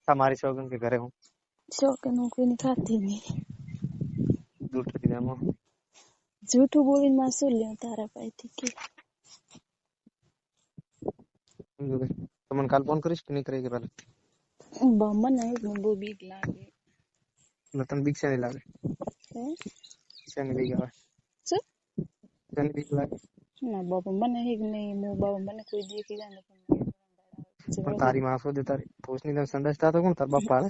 તમારી સોગન કે ઘરે હું શોખન હું કોઈની ખાતી નહીં. જૂઠું કીધું જૂઠું બોલીને માં શું લ્યો તારા પાસેથી કે તમને કાલ ફોન કરીશ કે નહીં કરી કે પેલા મને બહુ બીક લાગે. તને બીક શેની લાગે? હે શેની બીક આવે? શું શેની બીક લાગે? ના બાપા મને હેક નહીં. હું બાપા મને કોઈ દેખી જાય ને પણ તારી માં શોધે તારી પોસ્ટની તને સંદેશ થતો કોણ તાર બાપ પાડે?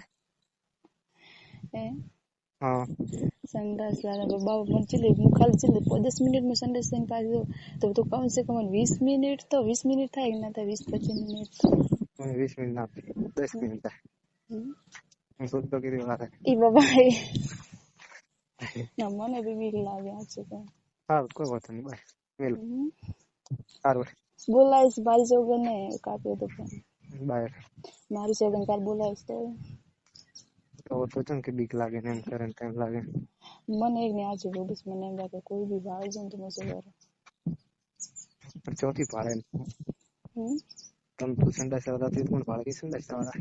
હે હા સંડાસ લાગે બાબા મને ચીલે હું ખાલી ચીલે 10 મિનિટમાં સંડાસ થઈને પાછી તો તું કમ સે કમ 20 મિનિટ તો 20 મિનિટ થાય ના થાય 20-25 મિનિટ મને 20 મિનિટ ના 10 મિનિટ થાય. હું શોધતો કીધી વાત ઈ બાબા ના મને બી બીક લાગે છે તો સારું કોઈ વાત નહીં બાય વેલ સારું બોલાઈશ મારી સોગન ને કાપ્યો તો ફોન બાય મારી સોગન કાલ બોલાઈશ તો ચમ કે બીક લાગે ને એમ કરે ને તેમ લાગે મને એક ને આજે બોલીશ મને એમ લાગે કોઈ બી ભાવ જાય તો મસે કરે પણ ચોથી પાડે તમે તું સંડાસ આવતા કોણ પાડે કે સંડાસ આવતા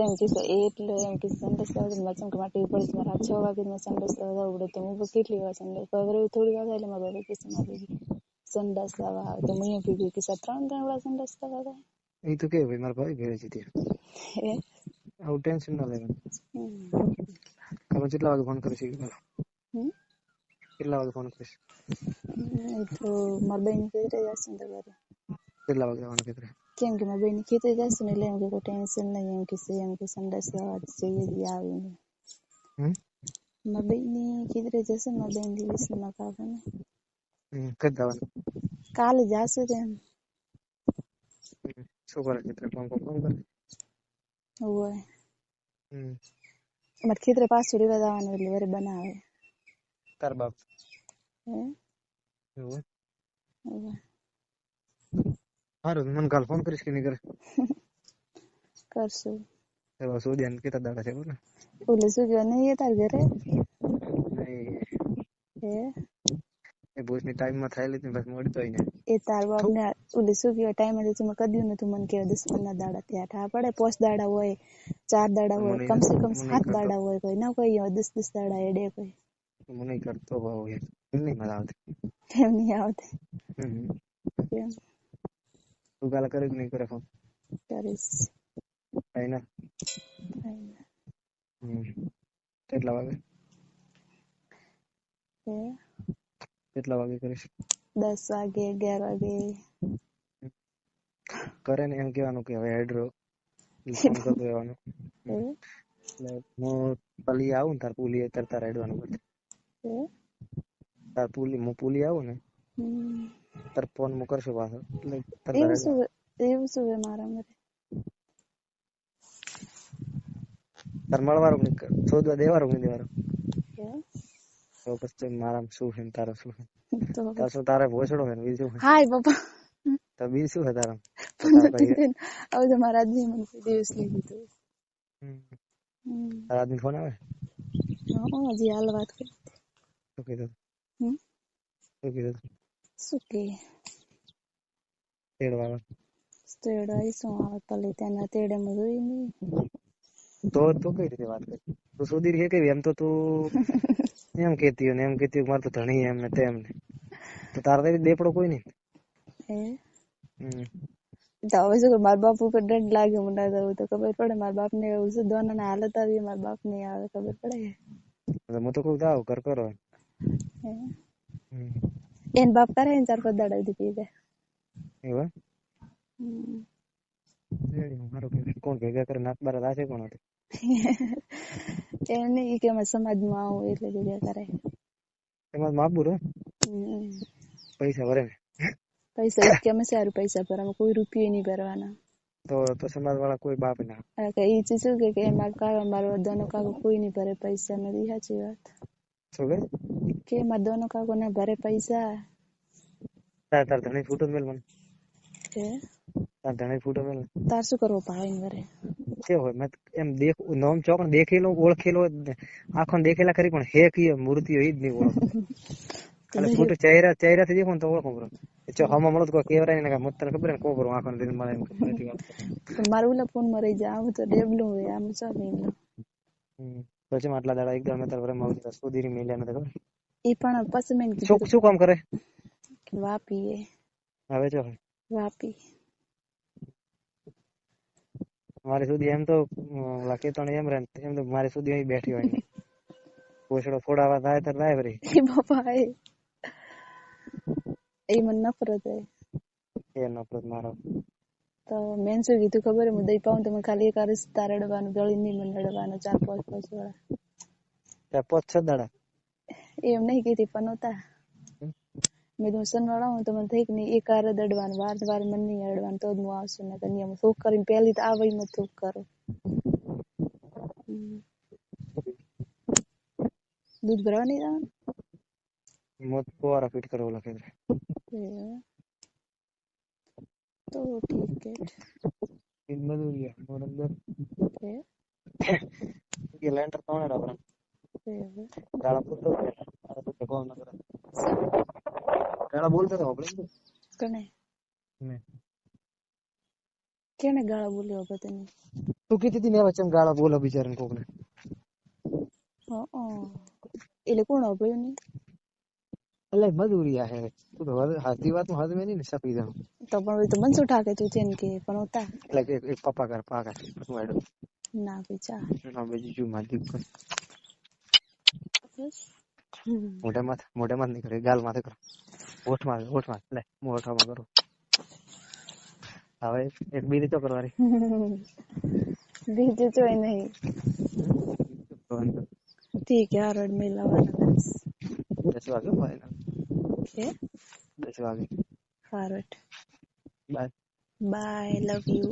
એમ કે એટલે એમ કે સંડાસ આવતા મચમ કે માટે પડી મારા 6 વાગે માં સંડાસ આવતા ઉડે તો હું કેટલી વાર સંડાસ પર થોડી વાર એટલે મારા બાબા કે સંડાસ આવા તો મને કીધું કે 3 વાળા સંડાસ આવતા એ તો કે ભાઈ મારા ભાઈ ઘરે છે ત્યાં આવું ટેન્શન ના લેવાનું તમે કેટલા વાગે ફોન કરીશ કેટલા વાગે ફોન કરીશ તો મારા બેન કીધે જશે ને ઘરે કેટલા વાગે આવવાનું કીધું કેમ કે મારા બેન કીધે જશે ને એટલે એમ કે કોઈ ટેન્શન નહીં એમ કે સંડાસ આવવા જઈએ આવીને મારા બેન કીધે જશે ને મારા બેન દિવસ ના કાકાને કદ આવવાનું કાલે જશે તેમ શું કરે ચિત્ર ફોન કરે હોય મારે ખેતરે પાછું રેવા જવાનું એટલે વરે બનાવે તાર બાપ હે સારું મને કાલ ફોન કરીશ કે નહીં કરે કરશું એવા સોડિયાને કેટલા દાડા છે બોલે ઓલે શું કહેવાય નહીં તાર ઘરે હે એ ભોજની ટાઈમમાં થયેલી ને બસ મોડી તો અહીંયા એ તાર બાપ ને ઓલે શું કહેવાય ટાઈમ જ મેં કદ્યું નતું મને કહેવાય 10-15 દાડા ત્યાં ઠા પડે 5 દાડા હોય 4 દાડા હોય કમસે કમ 7 દાડા હોય કોઈ ના કોઈ 10 દાડા એડે કોઈ મને કરતો ભાવ એમ નહીં મજા આવતી એમ નહીં આવતી કેમ તું કાલે કરે કે નહીં કરે ફોન કરીશ ના કેટલા વાગે કેટલા વાગે કરીશ 10 વાગે 11 વાગે કરે ને એમ કેવાનું કે હવે હેડરો ફોન કરતો રહેવાનું હું પલી આવું ને તાર પુલી તરતા રેડવાનું પડે તાર પુલી હું પુલી આવું ને તાર ફોન મુ કરશું પાછો એટલે એવું શું હે મારા મરે તાર મળવારું શોધવા દેવારું નહીં દેવારું તો પછી મારા શું છે તારા શું છે તાર શું તારે ભોસડો છે બીજું હાય બાપા તો બીજું શું છે તારા હવે તો મારા આદમી મને કોઈ દિવસ નહીં કીધું તારા આદમી ફોન આવે હજી હાલ વાત કરી શું કીધું શું કે તેડવા તેડાઈ શું આવે પલે તેના તેડે માં જોઈ નહીં તો કઈ રીતે વાત કરી તું સુધી કે કઈ એમ તો તું એમ કેતી હોય ને એમ કેતી મારે તો ધણી એમ ને તેમ ને તો તારા દેપડો કોઈ નહીં તો હવે શું મારા બાપ ઉપર દંડ લાગે મને તો ખબર પડે મારા બાપ ને એવું છે દોના ને હાલત આવી મારા બાપ ને આવે ખબર પડે હું તો કઉ દાવ કરો એન બાપ કરે ને 4-5 દાડા દીધી દે એવા કોણ ભેગા કરે નાત બાર રાશે કોણ હતું એમ નહીં કે અમે સમાજમાં આવું એટલે ભેગા કરે એમાં માપુર પૈસા ભરે પૈસા કે અમે સારું પૈસા ભરવા કોઈ રૂપિયો નહીં ભરવાના તો સમાજ વાળા કોઈ બાપ ના એ ચીજ શું કે મારા કાકા મારો દોનો કાકો કોઈ નહીં ભરે પૈસા નથી સાચી વાત શું કે મારા દોનો કાકો ના ભરે પૈસા તાર ધણી ફૂટો મેલ મને તાર ધણી ફૂટો મેલ તાર શું કરવો ભાઈ ભરે કે હોય મેં એમ દેખ નોમ ચોકણ દેખેલો ઓળખેલો આખો દેખેલા ખરી પણ હે કી મૂર્તિ હોય જ નહીં ઓળખ ખાલી ફોટો ચહેરા થી દેખો તો ઓળખો બરો જો હમો મળો તો કોઈ કેવરાય ને મત તને ખબર ને કોબરો આંખો ને મળે એમ ખબર નથી વાત. પણ મારું ઓલા ફોન માં રહી જાય, આવું તો ડેબલું હોય, આમ છો નહીં. પછી આટલા દાડા એકદમ મેં તારે રમાવું સુધી મેલ્યા નથી ખબર. એ પણ પછી મેં શું કીધું શું કામ કરે કે વાપી એ હવે જો વાપી મારી સુધી એમ તો લાગે તો એમ રે એમ તો મારી સુધી અહીં બેઠી હોય પોછડો ફોડાવા થાય તો થાય વરી એ બાપા એ મને નફરત હે. એ નફરત મારો તો મેં શું કીધું ખબર હું દઈ પાઉં તમે ખાલી એક રિશ્તા રડવાનું ગળી નહીં મને રડવાનું 4-5 વાળા ત્યાં 5-6 દાડા એમ નહીં કીધી પણ નહોતા મેં તો સનવાળા હું તો મને થઈ કે નહીં એક વાર દડવાનું વાર મને નહીં અડવાનું તો જ હું આવશું ને કન્યા શોખ કરીને પહેલી તો આવે મત શોખ કરો દૂધ ભરવા નહીં જવાનું મોત પોરા ફીટ કરવો લખે તો ઠીક હે इन मधुरिया और अंदर હે ये लैंडर कौन है रबरा गाड़ा बोलते हो अरे तो कौन ना करा गाड़ा बोलते हो આપણે કને मैं કેને ગાળા બોલ્યો હતો તને તું કીધી હતી ને વચ્ચે ગાળા બોલો બિચારાને કોકને એટલે કોણ અભયો નહીં એટલે મધુરિયા હે તું તો હાથી વાત માં હાથ में नहीं सपी जाऊं તો પણ તો મનસુ ઠાકે તું છે ને કે પણ હોતા એટલે એક પપ્પા કર પાકા હું આડો ના પીચા ના બીજું માધી મોઢે માં નહીં કરે ગાલ માથે કરો ઓઠમાં લે હું ઓઠમાં કરું હવે એક બીજી તો કરવાની બીજું જોઈ નહીં ઠીક है यार मिलावाना 10 વાગે ફાઇનલ છે 10 વાગે forward bye bye love you